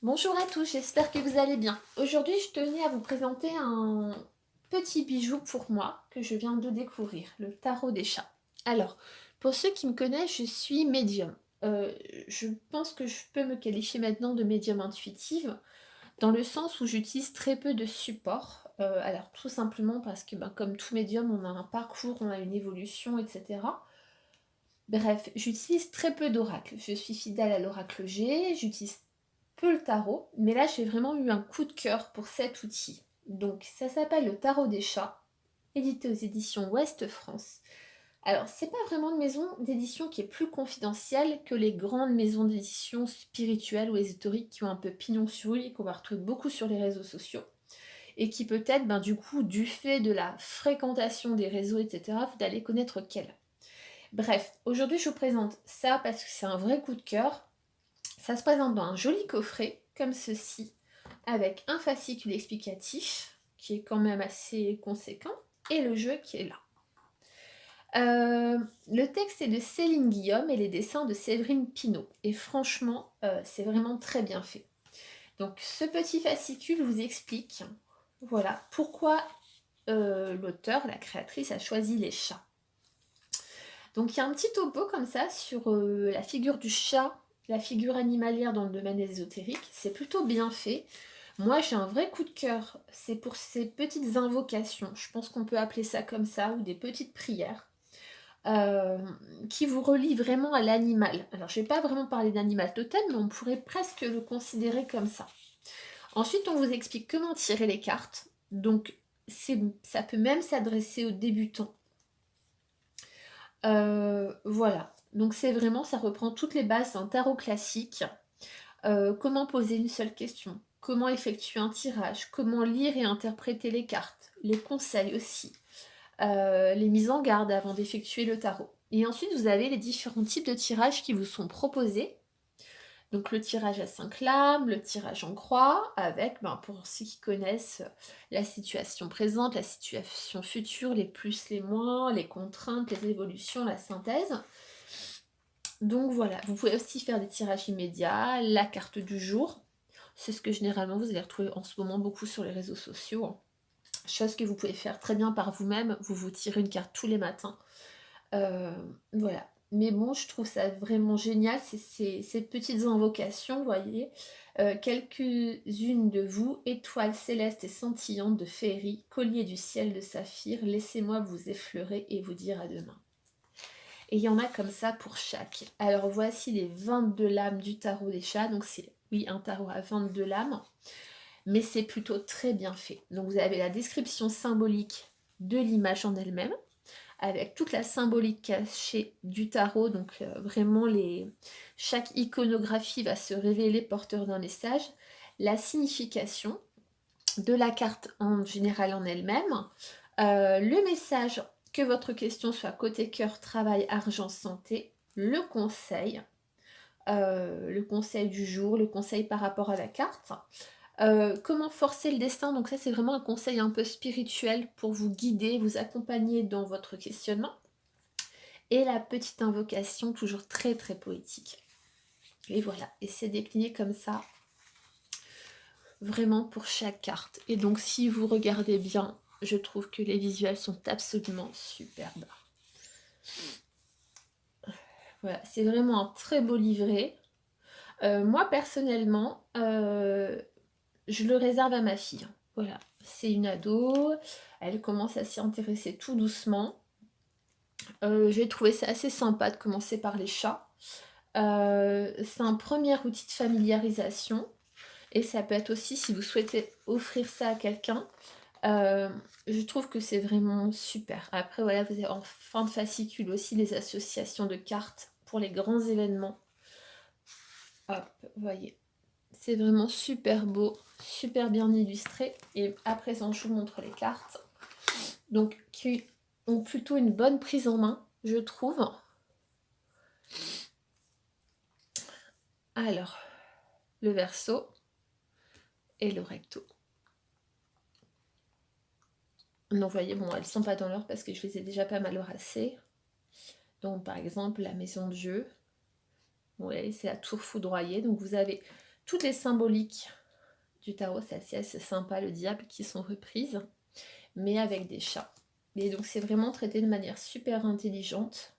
Bonjour à tous, j'espère que vous allez bien. Aujourd'hui, je tenais à vous présenter un petit bijou pour moi que je viens de découvrir, le tarot des chats. Alors, pour ceux qui me connaissent, je suis médium. Euh, je pense que je peux me qualifier maintenant de médium intuitive, dans le sens où j'utilise très peu de supports. Alors, tout simplement parce que, comme tout médium, on a un parcours, on a une évolution, etc. Bref, j'utilise très peu d'oracles. Je suis fidèle à l'oracle G, j'utilise peu le tarot, mais là j'ai vraiment eu un coup de cœur pour cet outil. Donc ça s'appelle le tarot des chats, édité aux éditions Ouest France. Alors c'est pas vraiment une maison d'édition qui est plus confidentielle que les grandes maisons d'édition spirituelles ou ésotériques qui ont un peu pignon sur rue et qu'on va retrouver beaucoup sur les réseaux sociaux. Et qui peut-être, du coup, du fait de la fréquentation des réseaux, etc., vous allez connaître qu'elle. Bref, aujourd'hui je vous présente ça parce que c'est un vrai coup de cœur. Ça se présente dans un joli coffret, comme ceci, avec un fascicule explicatif, qui est quand même assez conséquent, et le jeu qui est là. Le texte est de Céline Guillaume et les dessins de Séverine Pinault. Et franchement, c'est vraiment très bien fait. Donc ce petit fascicule vous explique, voilà, pourquoi l'auteur, la créatrice, a choisi les chats. Donc il y a un petit topo comme ça sur la figure du chat, la figure animalière dans le domaine ésotérique. C'est plutôt bien fait. Moi j'ai un vrai coup de cœur. C'est pour ces petites invocations. Je pense qu'on peut appeler ça comme ça, ou des petites prières. euh, qui vous relient vraiment à l'animal. Alors je ne vais pas vraiment parler d'animal totem, mais on pourrait presque le considérer comme ça. Ensuite, on vous explique comment tirer les cartes. Donc ça peut même s'adresser aux débutants. Voilà, donc c'est vraiment, ça reprend toutes les bases d'un tarot classique. Comment poser une seule question, comment effectuer un tirage, comment lire et interpréter les cartes, les conseils aussi, les mises en garde avant d'effectuer le tarot. Et ensuite, vous avez les différents types de tirages qui vous sont proposés. Donc le tirage à 5 lames, le tirage en croix, avec, pour ceux qui connaissent, la situation présente, la situation future, les plus, les moins, les contraintes, les évolutions, la synthèse. Donc voilà, vous pouvez aussi faire des tirages immédiats, la carte du jour. C'est ce que généralement vous allez retrouver en ce moment beaucoup sur les réseaux sociaux. Chose que vous pouvez faire très bien par vous-même, vous vous tirez une carte tous les matins. Euh, voilà. Mais bon, je trouve ça vraiment génial, ces petites invocations, vous voyez. Quelques-unes de vous, étoiles célestes et scintillantes de féerie, collier du ciel de saphir, laissez-moi vous effleurer et vous dire à demain. Et il y en a comme ça pour chaque. Alors voici les 22 lames du tarot des chats. Donc c'est, oui, un tarot à 22 lames. Mais c'est plutôt très bien fait. Donc vous avez la description symbolique de l'image en elle-même, avec toute la symbolique cachée du tarot. Donc vraiment, chaque iconographie va se révéler porteur d'un message. La signification de la carte en général en elle-même. Le message, que votre question soit côté cœur, travail, argent, santé. Le conseil du jour, le conseil par rapport à la carte. Comment forcer le destin, donc ça c'est vraiment un conseil un peu spirituel pour vous guider, vous accompagner dans votre questionnement. Et la petite invocation, toujours très très poétique. Et voilà, et c'est décliné comme ça, vraiment pour chaque carte. Et donc si vous regardez bien, je trouve que les visuels sont absolument superbes. Voilà, c'est vraiment un très beau livret. Moi personnellement, je le réserve à ma fille. Voilà, c'est une ado, elle commence à s'y intéresser tout doucement. J'ai trouvé ça assez sympa de commencer par les chats. C'est un premier outil de familiarisation. Et ça peut être aussi, si vous souhaitez offrir ça à quelqu'un, euh, je trouve que c'est vraiment super. Après, voilà, vous avez en fin de fascicule aussi les associations de cartes pour les grands événements. Hop, vous voyez. C'est vraiment super beau, super bien illustré. Et à présent, je vous montre les cartes. Donc, qui ont plutôt une bonne prise en main, je trouve. Alors, le verso et le recto. Donc, vous voyez, bon, elles sont pas dans l'ordre parce que je les ai déjà pas mal brassées. Donc, par exemple, la maison de jeu. Ouais, c'est la tour foudroyée. Donc, vous avez toutes les symboliques du tarot, c'est assez sympa, le diable, qui sont reprises, mais avec des chats. Et donc c'est vraiment traité de manière super intelligente.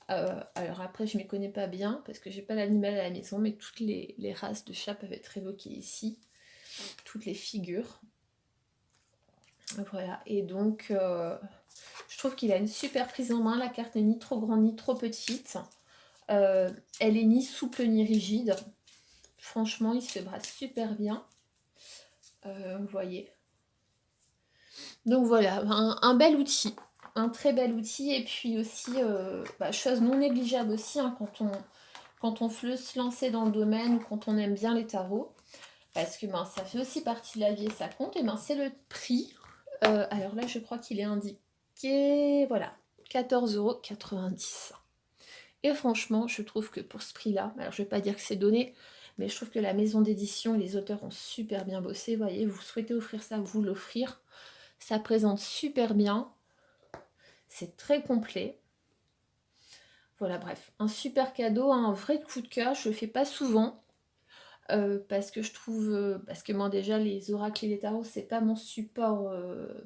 Alors après, je ne m'y connais pas bien, parce que j'ai pas l'animal à la maison, mais toutes les races de chats peuvent être évoquées ici, toutes les figures. Voilà, et donc je trouve qu'il a une super prise en main, la carte n'est ni trop grande ni trop petite, elle est ni souple ni rigide, franchement il se brasse super bien, vous voyez. Donc voilà, un bel outil, un très bel outil, et puis aussi, chose non négligeable aussi, hein, quand on veut se lancer dans le domaine ou quand on aime bien les tarots, parce que ça fait aussi partie de la vie et ça compte, et c'est le prix. Alors là, je crois qu'il est indiqué, voilà, 14,90 €. Et franchement, je trouve que pour ce prix-là, alors je ne vais pas dire que c'est donné, mais je trouve que la maison d'édition et les auteurs ont super bien bossé. Vous voyez, vous souhaitez offrir ça, vous l'offrir. Ça présente super bien. C'est très complet. Voilà, bref, un super cadeau, un vrai coup de cœur. Je le fais pas souvent. Parce que je trouve, parce que moi déjà les oracles et les tarots c'est pas mon support,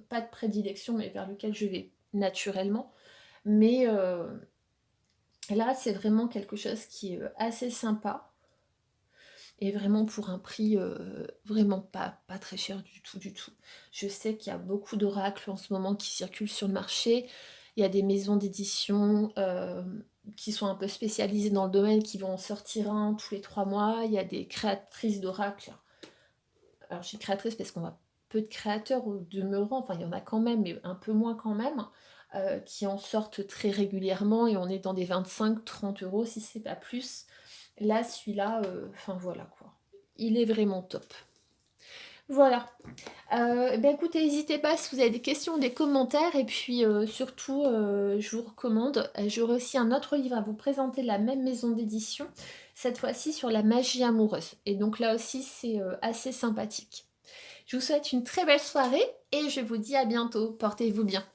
pas de prédilection, mais vers lequel je vais naturellement. Mais là c'est vraiment quelque chose qui est assez sympa. Et vraiment pour un prix vraiment pas très cher du tout, du tout. Je sais qu'il y a beaucoup d'oracles en ce moment qui circulent sur le marché. Il y a des maisons d'édition qui sont un peu spécialisées dans le domaine, qui vont en sortir un tous les 3 mois. Il y a des créatrices d'oracles. Alors je dis créatrice parce qu'on voit peu de créateurs au demeurant, enfin il y en a quand même, mais un peu moins quand même, qui en sortent très régulièrement, et on est dans des 25-30 € si c'est pas plus. Là, celui-là, enfin voilà quoi. Il est vraiment top. Voilà. Écoutez, n'hésitez pas si vous avez des questions, des commentaires, et puis surtout, je vous recommande, j'aurai aussi un autre livre à vous présenter de la même maison d'édition, cette fois-ci sur la magie amoureuse. Et donc là aussi, c'est assez sympathique. Je vous souhaite une très belle soirée, et je vous dis à bientôt. Portez-vous bien.